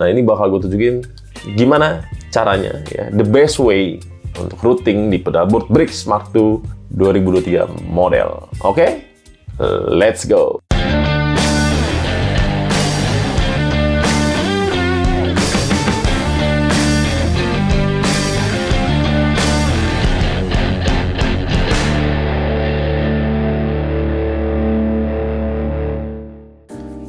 Nah, ini bakal gue tunjukin gimana caranya ya, the best way untuk routing di pedalboard BRIX Mark II 2023 model. Oke? Let's go.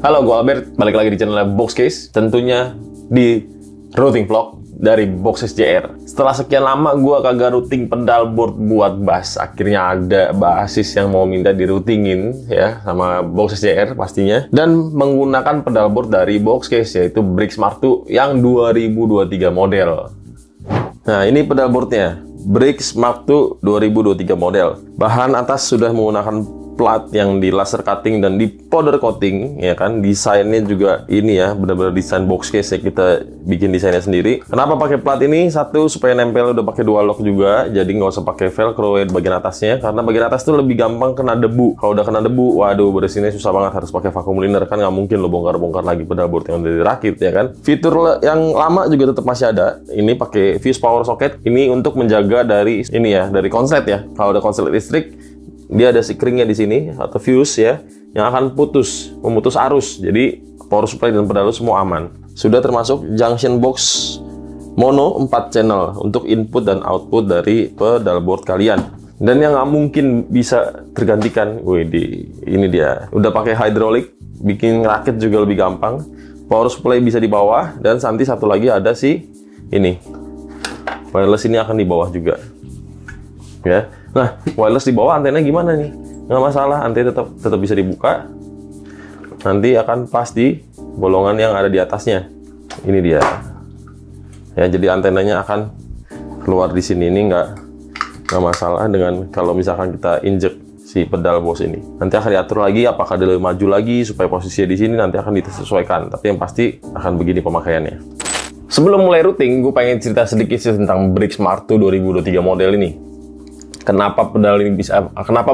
Halo, gue Albert, balik lagi di channel Boxcase, tentunya di routing vlog dari Boxcase JR. Setelah sekian lama gue kagak routing pedalboard buat bass, akhirnya ada basis yang mau minta di routingin ya sama Boxcase JR pastinya, dan menggunakan pedalboard dari Boxcase yaitu BRIX Mark II yang 2023 model. Nah, ini pedalboardnya, BRIX Mark II 2023 model. Bahan atas sudah menggunakan plat yang di laser cutting dan di powder coating ya kan. Desainnya juga ini ya, benar-benar desain Boxcase ya, kita bikin desainnya sendiri. Kenapa pakai plat ini? Satu, supaya nempel, udah pakai dual lock juga, jadi nggak usah pakai velcro di bagian atasnya, karena bagian atas tuh lebih gampang kena debu. Kalau udah kena debu, waduh, beresinnya susah banget, harus pakai vacuum cleaner, kan nggak mungkin lo bongkar-bongkar lagi pedalboard yang udah dirakit ya kan. Fitur yang lama juga tetap masih ada. Ini pakai fuse power socket, ini untuk menjaga dari ini ya, dari konslet ya. Kalau ada konslet listrik, dia ada sikringnya di sini atau fuse ya, yang akan memutus arus. Jadi power supply dan pedal semua aman. Sudah termasuk junction box mono 4 channel untuk input dan output dari pedalboard kalian. Dan yang nggak mungkin bisa tergantikan, ini dia. Udah pakai hydraulic, bikin rakit juga lebih gampang. Power supply bisa di bawah, dan nanti satu lagi ada si ini. Wireless ini akan di bawah juga. Ya. Nah, wireless di bawah, antena gimana nih? Nggak masalah, antena tetap bisa dibuka. Nanti akan pas di bolongan yang ada di atasnya. Ini dia. Ya, jadi antenanya akan keluar di sini. Ini nggak masalah dengan kalau misalkan kita injek si pedal box ini. Nanti akan diatur lagi apakah dia lebih maju lagi supaya posisinya di sini nanti akan disesuaikan. Tapi yang pasti akan begini pemakaiannya. Sebelum mulai routing, gue pengen cerita sedikit sih tentang BRIX Mark II 2023 model ini. Kenapa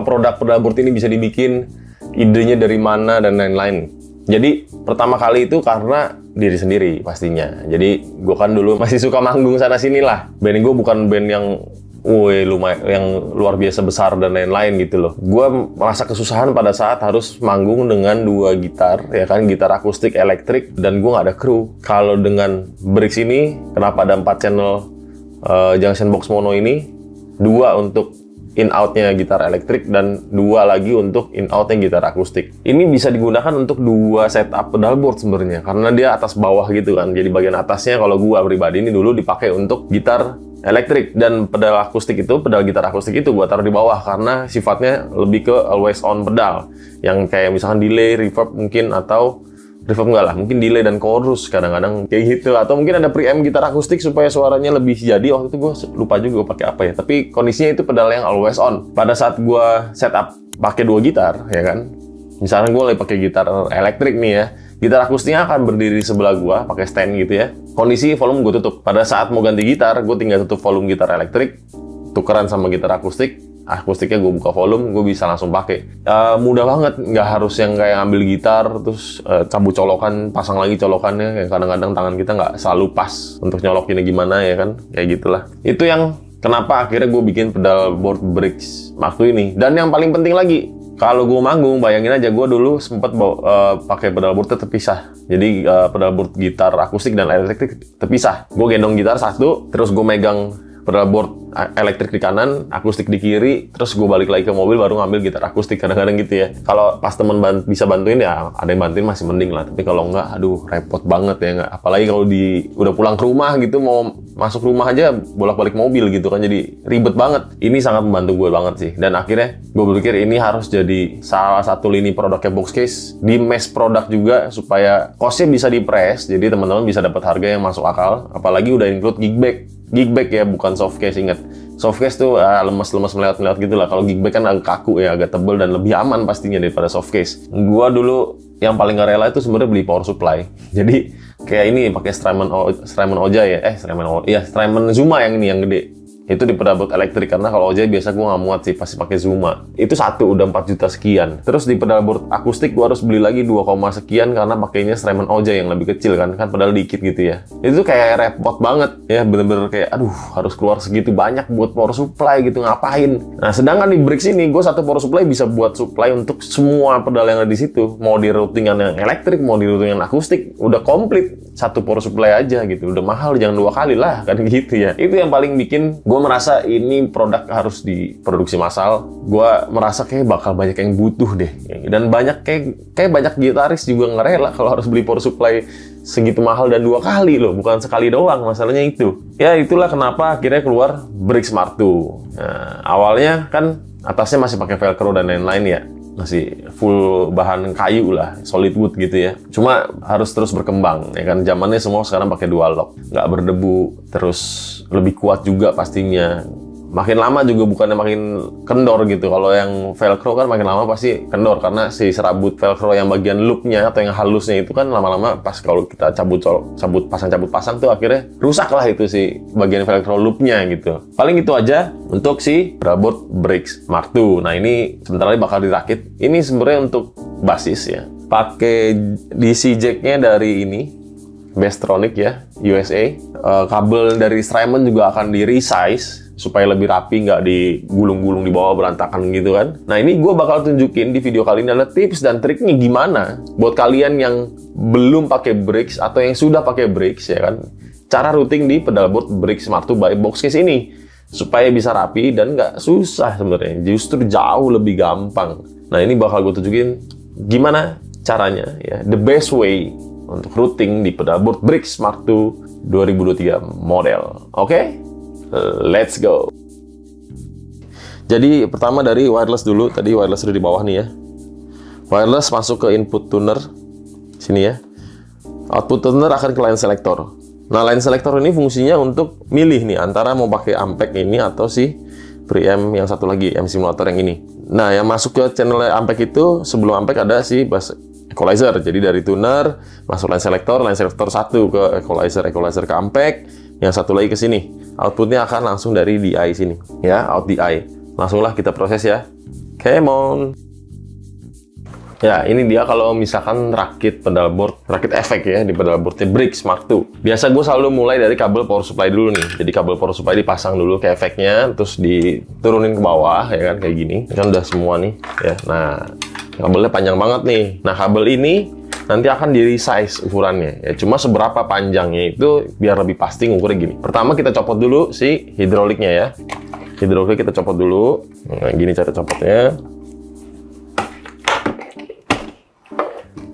produk pedalboard ini bisa dibikin, idenya dari mana, dan lain-lain. Jadi pertama kali itu karena diri sendiri pastinya. Jadi gue kan dulu masih suka manggung sana sini lah. Band gue bukan band yang lumayan, yang luar biasa besar dan lain-lain gitu loh. Gue merasa kesusahan pada saat harus manggung dengan 2 gitar ya kan, gitar akustik, elektrik, dan gue nggak ada kru. Kalau dengan BRIX ini, kenapa ada 4 channel junction box mono ini, 2 untuk in-outnya gitar elektrik dan 2 lagi untuk in-outnya gitar akustik. Ini bisa digunakan untuk 2 setup pedalboard sebenarnya, karena dia atas bawah gitu kan. Jadi bagian atasnya kalau gua pribadi ini dulu dipakai untuk gitar elektrik, dan pedal gitar akustik itu gua taruh di bawah karena sifatnya lebih ke always on pedal, yang kayak misalkan delay, reverb mungkin, atau reverb enggak lah, mungkin delay dan chorus kadang-kadang kayak gitu, atau mungkin ada preamp gitar akustik supaya suaranya lebih jadi. Waktu itu gue lupa juga gue pakai apa ya, tapi kondisinya itu pedal yang always on. Pada saat gue setup pakai 2 gitar ya kan, misalnya gue lagi pakai gitar elektrik nih ya, gitar akustiknya akan berdiri di sebelah gue pakai stand gitu ya. Kondisi volume gue tutup. Pada saat mau ganti gitar, gue tinggal tutup volume gitar elektrik, tukeran sama gitar akustiknya gue buka volume, gue bisa langsung pakai. Mudah banget, nggak harus yang kayak ngambil gitar terus cabut colokan, pasang lagi colokannya, yang kadang-kadang tangan kita nggak selalu pas untuk nyolokinnya gimana ya kan, kayak gitulah. Itu yang kenapa akhirnya gue bikin pedalboard BRIX Mark II ini. Dan yang paling penting lagi, kalau gue manggung, bayangin aja gue dulu sempet pakai pedalboard terpisah. Jadi pedalboard gitar akustik dan elektrik terpisah. Gue gendong gitar satu, terus gue megang pedalboard elektrik di kanan, akustik di kiri, terus gue balik lagi ke mobil baru ngambil gitar akustik, kadang-kadang gitu ya. Kalau pas temen bisa bantuin ya, ada yang bantuin masih mending lah. Tapi kalau enggak, aduh repot banget ya nggak. Apalagi kalau udah pulang ke rumah gitu, mau masuk rumah aja bolak-balik mobil gitu kan, jadi ribet banget. Ini sangat membantu gue banget sih. Dan akhirnya gue berpikir ini harus jadi salah satu lini produknya Boxcase, di mass produk juga supaya costnya bisa di-press, jadi teman-teman bisa dapat harga yang masuk akal. Apalagi udah include gig bag ya, bukan soft case. Ingat, soft case tuh lemes-lemes melewat gitu lah. Kalau gig bag kan agak kaku ya, agak tebel dan lebih aman pastinya daripada soft case. Gua dulu yang paling gak rela itu sebenarnya beli power supply. Jadi kayak ini pakai Strymon Oja ya, Strymon Zuma yang ini yang gede. Itu di pedalboard elektrik, karena kalau OJ biasa gue nggak muat sih pasti pakai Zuma. Itu satu udah 4 juta sekian. Terus di pedalboard akustik gue harus beli lagi 2, sekian karena pakainya Strymon OJ yang lebih kecil kan pedal dikit gitu ya. Itu kayak repot banget ya, bener-bener kayak aduh harus keluar segitu banyak buat power supply gitu, ngapain. Nah sedangkan di Brix ini gue satu power supply bisa buat supply untuk semua pedal yang ada di situ. Mau di routingan yang elektrik, mau di routingan akustik, udah komplit satu power supply aja gitu. Udah mahal, jangan 2 kali lah kan gitu ya. Itu yang paling bikin gue merasa ini produk harus diproduksi massal. Gue merasa kayak bakal banyak yang butuh deh. Dan banyak kayak banyak gitaris juga ngerela kalau harus beli power supply segitu mahal dan 2 kali loh, bukan sekali doang. Masalahnya itu. Ya itulah kenapa akhirnya keluar Brix Smart 2. Nah, awalnya kan atasnya masih pakai velcro dan lain-lain ya. Masih full bahan kayu lah, solid wood gitu ya. Cuma harus terus berkembang, ya kan. Zamannya semua sekarang pakai dual lock, nggak berdebu, terus lebih kuat juga pastinya. Makin lama juga bukannya makin kendor gitu. Kalau yang velcro kan makin lama pasti kendor karena si serabut velcro yang bagian loopnya atau yang halusnya itu kan lama-lama pas kalau kita cabut pasang tuh akhirnya rusak lah itu si bagian velcro loopnya gitu. Paling itu aja untuk si pedalboard Brix Smart 2. Nah ini sebentar lagi bakal dirakit. Ini sebenarnya untuk basis ya. Pakai DC jacknya dari ini Bastronic ya, USA. Kabel dari Strymon juga akan di resize supaya lebih rapi, nggak digulung-gulung di bawah berantakan gitu kan. Nah ini gue bakal tunjukin di video kali ini adalah tips dan triknya gimana buat kalian yang belum pakai Brix atau yang sudah pakai Brix ya kan. Cara routing di pedalboard Brix Smart 2 by Boxcase ini supaya bisa rapi dan nggak susah sebenarnya, justru jauh lebih gampang. Nah ini bakal gue tunjukin gimana caranya ya, the best way untuk routing di pedalboard Brix Smart 2 2023 model. Oke? Let's go. Jadi pertama dari wireless dulu. Tadi wireless udah di bawah nih ya. Wireless masuk ke input tuner sini ya. Output tuner akan ke line selector. Nah line selector ini fungsinya untuk milih nih antara mau pakai Ampeg ini atau si preamp yang satu lagi, M simulator yang ini. Nah yang masuk ke channel Ampeg itu sebelum Ampeg ada si bass equalizer. Jadi dari tuner masuk line selector 1 ke equalizer ke Ampeg, yang satu lagi ke sini. Outputnya akan langsung dari DI sini ya, out DI. Langsunglah kita proses ya. Come on. Ya, ini dia kalau misalkan rakit pedalboard, rakit efek ya di pedalboardnya Brix Smart 2. Biasa gue selalu mulai dari kabel power supply dulu nih. Jadi kabel power supply dipasang dulu ke efeknya, terus diturunin ke bawah ya kan kayak gini. Kan udah semua nih ya. Nah, kabelnya panjang banget nih. Nah, kabel ini nanti akan di resize ukurannya ya, cuma seberapa panjangnya itu biar lebih pasti ngukurnya gini. Pertama kita copot dulu si hidroliknya ya. Hidrolik kita copot dulu. Nah, gini cara copotnya.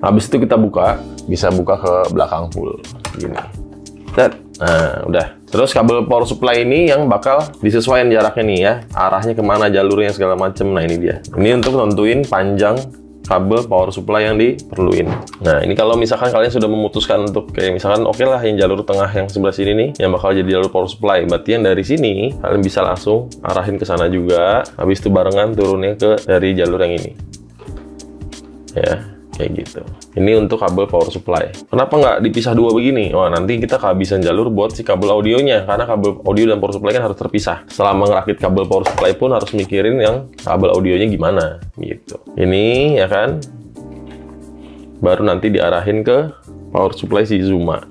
Habis itu kita buka, bisa buka ke belakang full gini. Nah, udah. Terus kabel power supply ini yang bakal disesuaikan jaraknya nih ya, arahnya kemana, jalurnya segala macem. Nah ini dia. Ini untuk nentuin panjang kabel power supply yang diperluin. Nah, ini kalau misalkan kalian sudah memutuskan untuk kayak misalkan oke lah yang jalur tengah yang sebelah sini nih yang bakal jadi jalur power supply. Berarti yang dari sini kalian bisa langsung arahin ke sana juga. Habis itu barengan turunnya ke dari jalur yang ini. Ya, kayak gitu. Ini untuk kabel power supply. Kenapa nggak dipisah dua begini? Wah, nanti kita kehabisan jalur buat si kabel audionya. Karena kabel audio dan power supply kan harus terpisah. Selama ngerakit kabel power supply pun harus mikirin yang kabel audionya gimana. Gitu. Ini, ya kan? Baru nanti diarahin ke power supply si Zuma.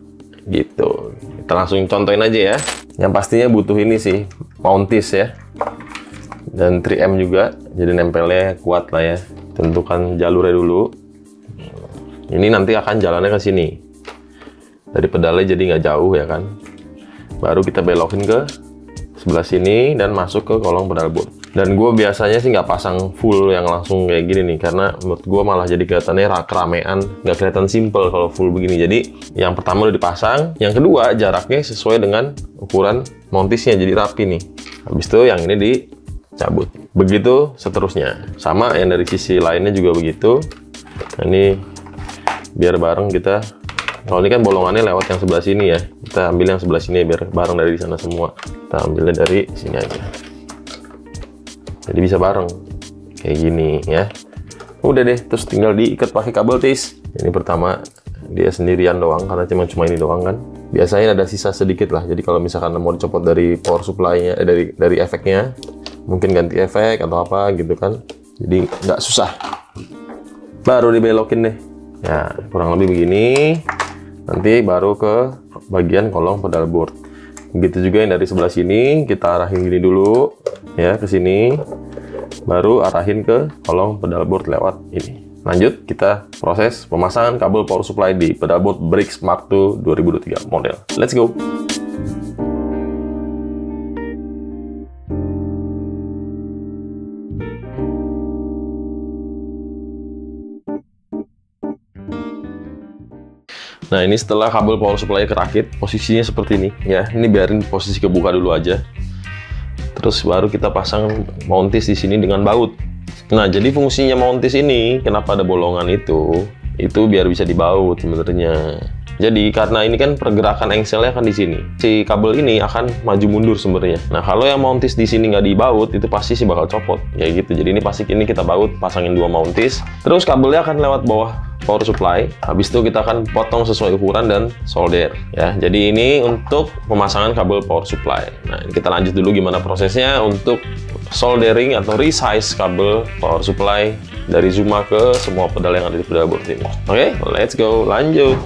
Gitu. Kita langsung contohin aja ya. Yang pastinya butuh ini sih, mountis ya. Dan 3M juga. Jadi nempelnya kuat lah ya. Tentukan jalurnya dulu. Ini nanti akan jalannya ke sini. Dari pedalnya jadi nggak jauh ya kan. Baru kita belokin ke sebelah sini dan masuk ke kolong pedalboard. Dan gue biasanya sih nggak pasang full yang langsung kayak gini nih. Karena menurut gue malah jadi kelihatannya keramaian. Nggak kelihatan simple kalau full begini. Jadi yang pertama udah dipasang. Yang kedua jaraknya sesuai dengan ukuran mountisnya. Jadi rapi nih. Habis itu yang ini dicabut. Begitu seterusnya. Sama yang dari sisi lainnya juga begitu. Nah, ini biar bareng kita, kalau ini kan bolongannya lewat yang sebelah sini ya, kita ambil yang sebelah sini biar bareng dari sana semua. Kita ambilnya dari sini aja, jadi bisa bareng kayak gini ya. Udah deh, terus tinggal diikat pakai kabel tis. Ini pertama dia sendirian doang karena cuma ini doang kan. biasanya ada sisa sedikit lah. Jadi kalau misalkan mau dicopot dari power supply-nya, dari efeknya, mungkin ganti efek atau apa gitu kan. Jadi nggak susah. Baru dibelokin deh. Ya, kurang lebih begini. Nanti baru ke bagian kolong pedal board. Begitu juga yang dari sebelah sini, kita arahin gini dulu ya ke sini. Baru arahin ke kolong pedal board lewat ini. Lanjut, kita proses pemasangan kabel power supply di pedalboard Brix Mark II 2023 model. Let's go! Nah, ini setelah kabel power supply kerakit, posisinya seperti ini ya. Ini biarin posisi kebuka dulu aja. Terus baru kita pasang mountis di sini dengan baut. Nah, jadi fungsinya mountis ini, kenapa ada bolongan itu biar bisa dibaut sebenarnya. Jadi karena ini kan pergerakan engselnya kan di sini, si kabel ini akan maju mundur sebenarnya. Nah, kalau yang mountis di sini nggak dibaut, itu pasti sih bakal copot, kayak gitu. Jadi ini pasti ini kita baut, pasangin 2 mountis, terus kabelnya akan lewat bawah power supply. Habis itu kita akan potong sesuai ukuran dan solder ya. Jadi ini untuk pemasangan kabel power supply. Nah, ini kita lanjut dulu gimana prosesnya untuk soldering atau resize kabel power supply dari Zuma ke semua pedal yang ada di pedal board ini. Oke, let's go, lanjut.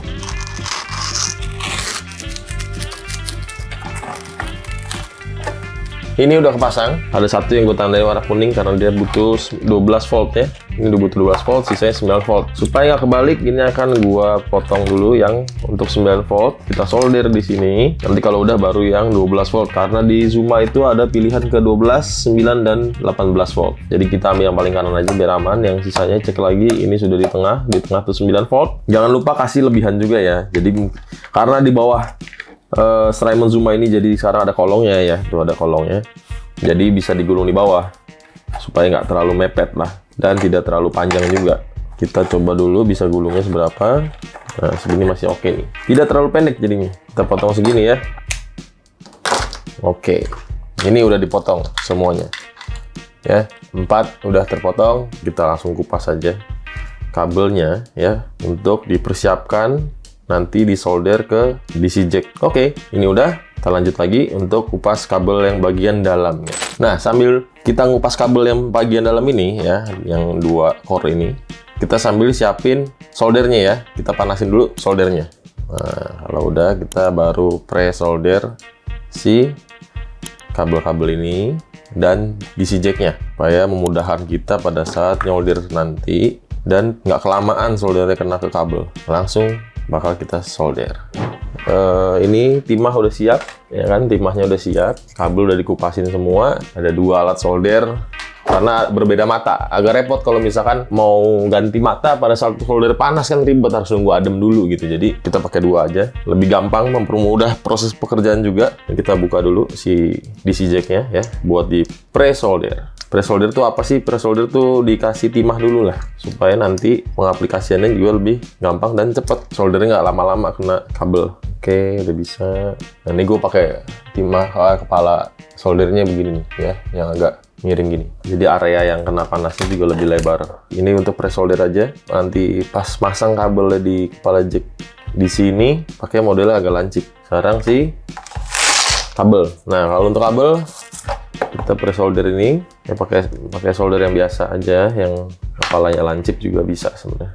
Ini udah kepasang. Ada satu yang gue tandai warna kuning karena dia butuh 12 volt ya. Ini udah butuh 12 volt, sisanya 9 volt. Supaya nggak kebalik, ini akan gue potong dulu yang untuk 9 volt. Kita solder di sini. Nanti kalau udah baru yang 12 volt. Karena di Zuma itu ada pilihan ke 12, 9, dan 18 volt. Jadi kita ambil yang paling kanan aja biar aman. Yang sisanya cek lagi, ini sudah di tengah tuh 9 volt. Jangan lupa kasih lebihan juga ya. Jadi karena di bawah Strymon Zuma ini jadi sekarang ada kolongnya ya, tuh ada kolongnya, jadi bisa digulung di bawah supaya nggak terlalu mepet lah dan tidak terlalu panjang juga. Kita coba dulu bisa gulungnya seberapa. Nah, segini masih oke nih, tidak terlalu pendek jadinya. Kita potong segini ya. Oke, ini udah dipotong semuanya ya, 4 udah terpotong. Kita langsung kupas saja kabelnya ya untuk dipersiapkan nanti disolder ke DC jack. Oke, ini udah. Kita lanjut lagi untuk kupas kabel yang bagian dalamnya. Nah, sambil kita ngupas kabel yang bagian dalam ini ya, yang 2 core ini, kita sambil siapin soldernya ya. Kita panasin dulu soldernya. Nah, kalau udah, kita baru pre-solder si kabel-kabel ini dan DC jacknya supaya memudahkan kita pada saat nyolder nanti dan nggak kelamaan soldernya kena ke kabel. Langsung bakal kita solder. Ini timah udah siap ya kan, timahnya udah siap, kabel udah dikupasin semua. Ada 2 alat solder karena berbeda mata, agak repot kalau misalkan mau ganti mata pada saat solder panas kan ribet, harus nunggu adem dulu gitu. Jadi kita pakai 2 aja, lebih gampang, mempermudah proses pekerjaan juga. Kita buka dulu si DC jacknya ya buat di pre-solder. Pre-solder tuh apa sih? Pre-solder tuh dikasih timah dulu lah supaya nanti pengaplikasiannya juga lebih gampang dan cepet. Soldernya nggak lama-lama kena kabel. Oke, udah bisa. Nah, ini gue pakai timah kepala soldernya begini nih ya, yang agak miring gini. Jadi area yang kena panasnya juga lebih lebar. Ini untuk pre-solder aja. Nanti pas masang kabelnya di kepala jack di sini pakai modelnya agak lancip. Sekarang sih kabel. Nah, kalau untuk kabel kita pre-solder ini ya pakai solder yang biasa aja, yang kepalanya lancip juga bisa sebenarnya.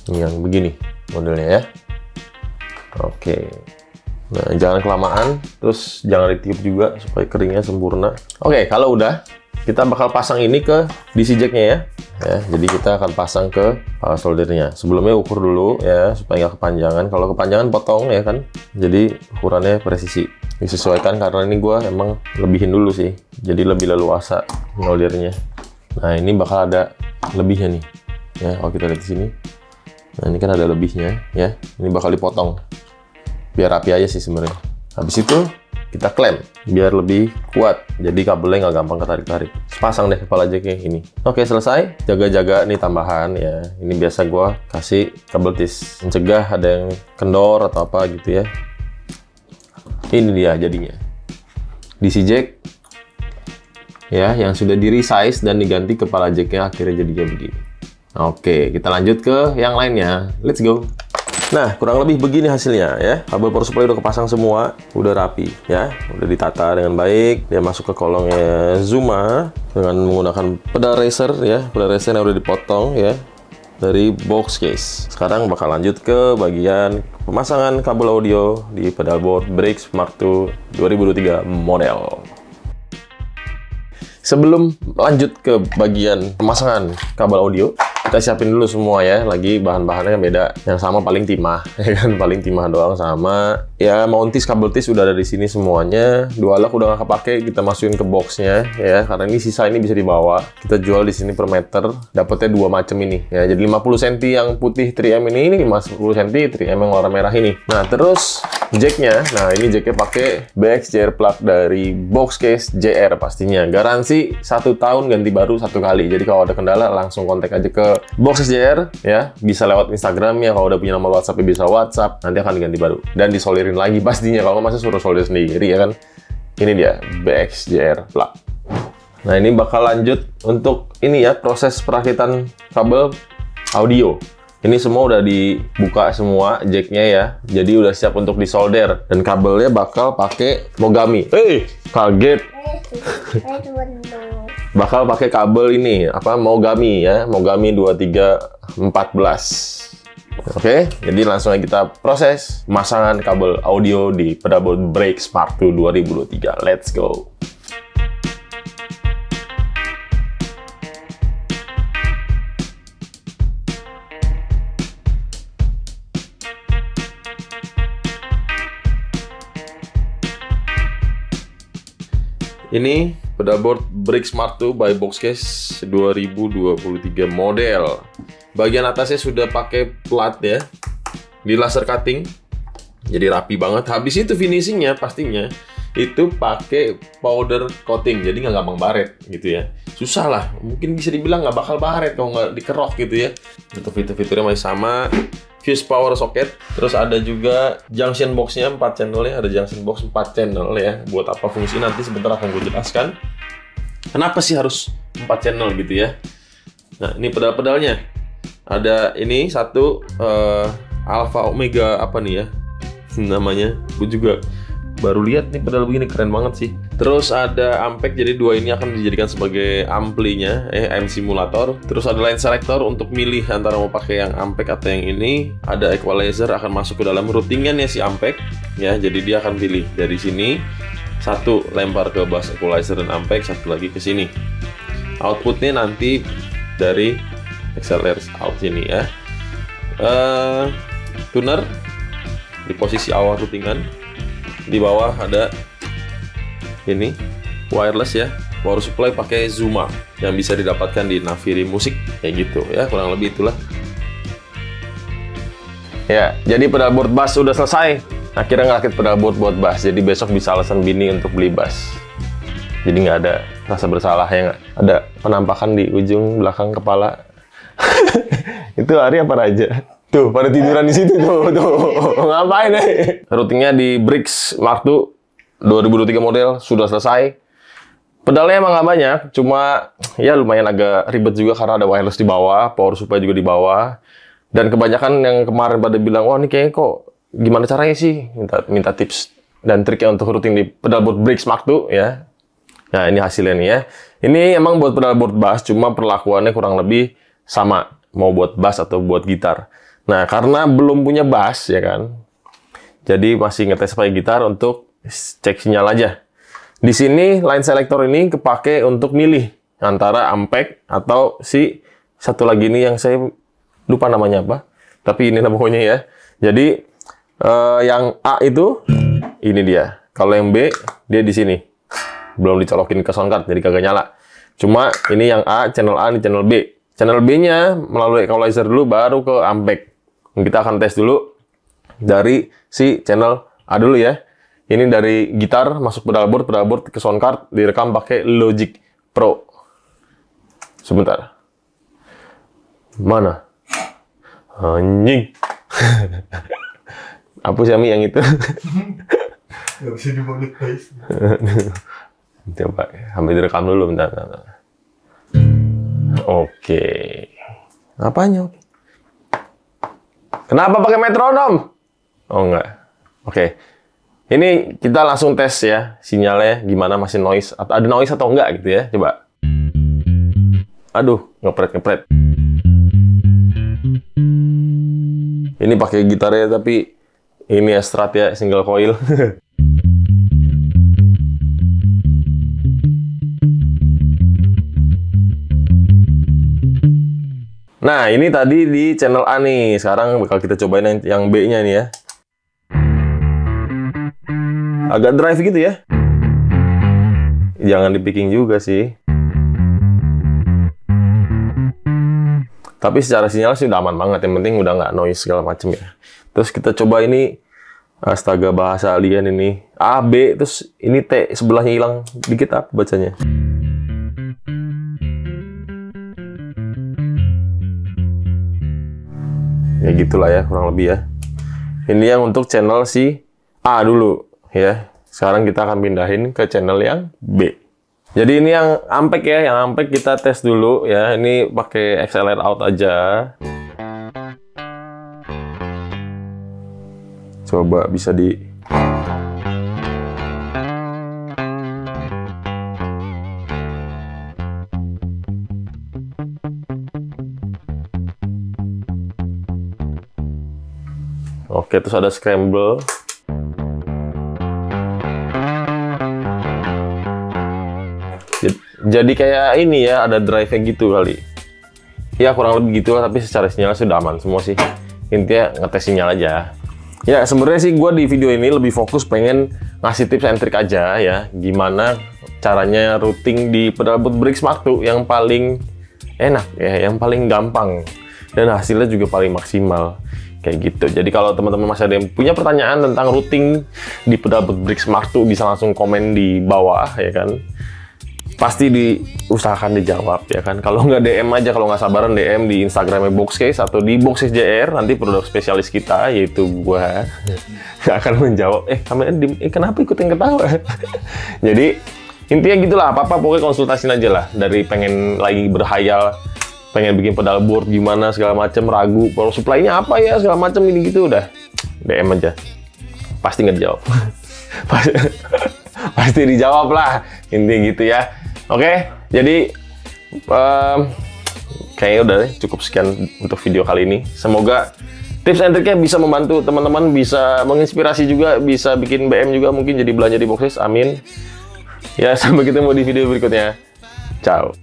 Ini yang begini modelnya ya. Oke. Nah, jangan kelamaan, terus jangan ditiup juga supaya keringnya sempurna. Oke, kalau udah, kita bakal pasang ini ke DC jacknya ya. Jadi kita akan pasang ke soldernya. Sebelumnya ukur dulu ya supaya nggak kepanjangan. Kalau kepanjangan potong ya kan. Jadi ukurannya presisi. Disesuaikan karena ini gue emang lebihin dulu sih, jadi lebih leluasa soldernya. Nah, ini bakal ada lebihnya nih ya. Kalau kita lihat di sini, nah ini kan ada lebihnya ya. Ini bakal dipotong biar rapi aja sih sebenarnya. Habis itu kita klem biar lebih kuat, jadi kabelnya nggak gampang ketarik-tarik. Pasang deh kepala jacknya ini. Oke, selesai. Jaga-jaga nih tambahan ya. Ini biasa gue kasih kabel tis, mencegah ada yang kendor atau apa gitu ya. Ini dia jadinya DC jack ya, yang sudah di resize dan diganti kepala jacknya, akhirnya jadinya begini. Oke, kita lanjut ke yang lainnya. Let's go. Nah, kurang lebih begini hasilnya ya. Kabel power supply udah kepasang semua, udah rapi ya, udah ditata dengan baik. Dia masuk ke kolongnya Zuma dengan menggunakan pedal racer ya, pedal racer yang udah dipotong ya dari box case. Sekarang bakal lanjut ke bagian pemasangan kabel audio di pedalboard Break Smart 2 2023 model. Sebelum lanjut ke bagian pemasangan kabel audio, kita siapin dulu semua ya. Lagi bahan-bahannya beda. Yang sama paling timah, ya kan? Paling timah doang sama. Ya, mountis, kabel tis udah ada di sini semuanya. Dualog udah nggak kepake, kita masukin ke boxnya ya. Karena ini sisa ini bisa dibawa. Kita jual di sini per meter. Dapatnya dua macam ini. Ya, jadi 50 cm yang putih 3M ini 50 cm 3M yang warna merah ini. Nah, terus jacknya. Nah, ini jacknya pakai BX JR plug dari box case JR pastinya. Garansi 1 tahun, ganti baru 1 kali. Jadi kalau ada kendala langsung kontak aja ke box case JR ya. Bisa lewat Instagramnya. Kalau udah punya nomor WhatsApp bisa WhatsApp. Nanti akan diganti baru dan disolirin lagi pastinya. Kalau masa suruh solder sendiri ya kan. Ini dia BX JR plug. Nah, ini bakal lanjut untuk ini ya, proses perakitan kabel audio. Ini semua udah dibuka semua jacknya ya, jadi udah siap untuk disolder dan kabelnya bakal pakai Mogami. Kaget. Bakal pakai kabel ini apa Mogami ya, Mogami 2314. Oke, jadi langsung aja kita proses pemasangan kabel audio di pedalboard Break Smart 2 2023. Let's go. Ini pedalboard Break Smart 2 by Boxcase 2023 model. Bagian atasnya sudah pakai plat ya, di laser cutting, jadi rapi banget. Habis itu finishingnya pastinya itu pakai powder coating, jadi nggak gampang baret gitu ya. Susah lah, mungkin bisa dibilang nggak bakal baret kalau nggak dikerok gitu ya. Untuk fitur-fiturnya masih sama. Fuse power socket, terus ada juga junction box-nya 4 channel ya, ada junction box 4 channel ya. Buat apa fungsi nanti sebentar akan gue jelaskan. Kenapa sih harus 4 channel gitu ya? Nah, ini pedal-pedalnya. Ada ini satu Alpha Omega apa nih ya namanya? Gue juga baru lihat nih pedal begini, keren banget sih. Terus ada Ampeg, jadi dua ini akan dijadikan sebagai amplinya, AM simulator. Terus ada line selector untuk milih antara mau pakai yang Ampeg atau yang ini. Ada equalizer akan masuk ke dalam routingannya si Ampeg, ya. Jadi dia akan pilih dari sini, satu lempar ke bass equalizer dan Ampeg, satu lagi ke sini. Outputnya nanti dari XLR out sini ya. Tuner di posisi awal routingan. Di bawah ada ini wireless ya, power supply pakai Zuma yang bisa didapatkan di Naviri Musik kayak gitu ya, kurang lebih itulah. Ya, jadi pedalboard bass udah selesai. Akhirnya ngerakit pedalboard buat bass. Jadi besok bisa alasan bini untuk beli bass. Jadi nggak ada rasa bersalah ya, nggak ada penampakan di ujung belakang kepala. Itu Ari apa Raja? Tuh, pada tiduran di situ tuh. Ngapain nih? Routingnya di Break Smart 2 2023 model sudah selesai. Pedalnya emang nggak banyak, cuma ya lumayan agak ribet juga karena ada wireless di bawah, power supply juga di bawah. Dan kebanyakan yang kemarin pada bilang, wah ini kayaknya kok gimana caranya sih? Minta tips dan triknya untuk routing di pedalboard Break Smart 2 ya. Nah, ini hasilnya nih ya. Ini emang buat pedalboard bass, cuma perlakuannya kurang lebih sama, mau buat bass atau buat gitar. Nah, karena belum punya bass ya kan, jadi masih ngetes pakai gitar untuk cek sinyal aja. Di sini line selector ini kepake untuk milih antara Ampeg atau si satu lagi ini yang saya lupa namanya apa, tapi ini pokoknya ya. Jadi yang A itu ini dia. Kalau yang B dia di sini, belum dicolokin ke sound card jadi kagak nyala. Cuma ini yang A, channel A, ini channel B. Channel B-nya melalui equalizer dulu, baru ke Ampeg. Kita akan tes dulu dari si channel A dulu ya. Ini dari gitar masuk pedalboard ke sound card, direkam pakai Logic Pro. Sebentar. Mana? Anjing. Hapus ya Mi yang itu. Nggak bisa dimonetize. Coba, sampai direkam dulu bentar. Oke. Apanya? Kenapa pakai metronom? Oh enggak. Oke. Ini kita langsung tes ya sinyalnya gimana, masih noise atau ada noise atau enggak gitu ya. Coba. Aduh, ngepret. Ini pakai gitarnya tapi ini ya Strat ya, single coil. Nah, ini tadi di channel A nih. Sekarang bakal kita cobain yang B-nya nih ya. Agak drive gitu ya. Jangan di picking juga sih. Tapi secara sinyal sih udah aman banget. Yang penting udah nggak noise segala macem ya. Terus kita coba ini. Astaga, bahasa alien ini. A, B, terus ini T. Sebelahnya hilang dikit apa bacanya. Ya gitulah ya, kurang lebih ya. Ini yang untuk channel si A dulu ya. Sekarang kita akan pindahin ke channel yang B. Jadi ini yang Ampeg ya, yang Ampeg kita tes dulu ya. Ini pakai XLR out aja. Coba bisa di Oke, terus ada scramble. Jadi kayak ini ya, ada drive-nya gitu kali. Ya kurang lebih gitu lah, tapi secara sinyal sudah aman semua sih. Intinya ngetes sinyal aja. Ya sebenarnya sih gue di video ini lebih fokus pengen ngasih tips and trick aja ya. Gimana caranya routing di pedalboard Brix Mark II yang paling enak ya, yang paling gampang. Dan hasilnya juga paling maksimal. Kayak gitu. Jadi kalau teman-teman masih ada yang punya pertanyaan tentang routing di pedalboard Brix Mark II, bisa langsung komen di bawah ya kan. Pasti diusahakan dijawab ya kan. Kalau nggak DM aja, kalau nggak sabaran DM di Instagramnya Boxcase atau di Boxcase JR, nanti produk spesialis kita yaitu gua nggak akan menjawab. Kenapa ikutin ketawa? Jadi intinya gitulah. Apa-apa pokoknya konsultasiin aja lah. Dari pengen lagi berhayal, pengen bikin pedalboard gimana segala macam, ragu power supply-nya apa ya segala macam ini gitu, udah DM aja. Pasti nggak dijawab. Pasti dijawab lah, intinya gitu ya. Oke, jadi kayaknya udah cukup sekian untuk video kali ini. Semoga tips and triknya bisa membantu teman-teman, bisa menginspirasi juga, bisa bikin BM juga mungkin jadi belanja di Boxcase. Amin. Ya, sampai ketemu di video berikutnya. Ciao.